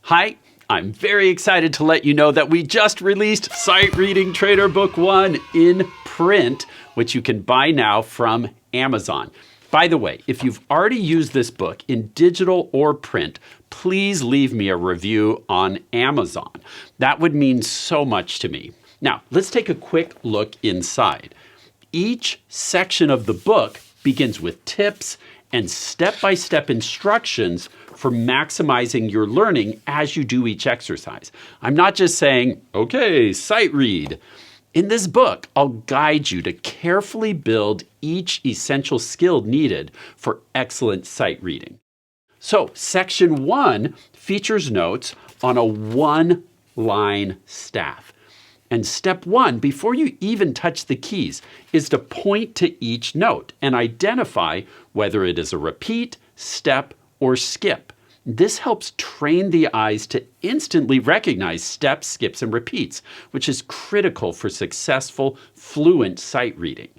Hi, I'm very excited to let you know that we just released Sight Reading Trainer Book 1 in print, which you can buy now from Amazon. By the way, if you've already used this book in digital or print, please leave me a review on Amazon. That would mean so much to me. Now, let's take a quick look inside. Each section of the book begins with tips and step-by-step instructions for maximizing your learning as you do each exercise. I'm not just saying, okay, sight read. In this book, I'll guide you to carefully build each essential skill needed for excellent sight reading. So, section 1 features notes on a one-line staff. And step 1, before you even touch the keys, is to point to each note and identify whether it is a repeat, step, or skip. This helps train the eyes to instantly recognize steps, skips, and repeats, which is critical for successful, fluent sight reading.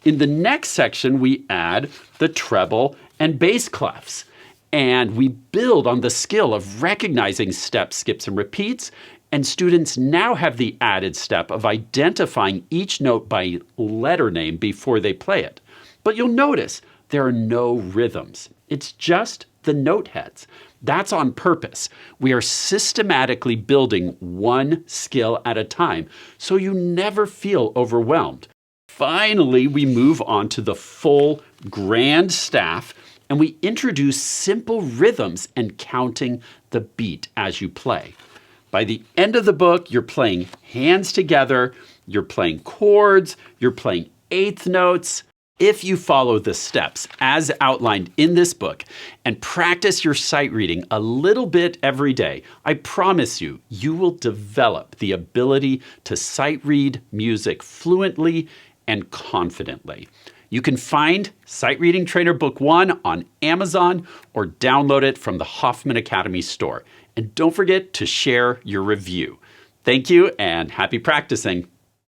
In the next section, we add the treble and bass clefs, and we build on the skill of recognizing steps, skips, and repeats, and students now have the added step of identifying each note by letter name before they play it. But you'll notice there are no rhythms. It's just the note heads. That's on purpose. We are systematically building one skill at a time, so you never feel overwhelmed. Finally, we move on to the full grand staff, and we introduce simple rhythms and counting the beat as you play. By the end of the book, you're playing hands together, you're playing chords, you're playing eighth notes. If you follow the steps as outlined in this book and practice your sight reading a little bit every day, I promise you, you will develop the ability to sight read music fluently and confidently. You can find Sight Reading Trainer Book 1 on Amazon or download it from the Hoffman Academy store. And don't forget to share your review. Thank you and happy practicing.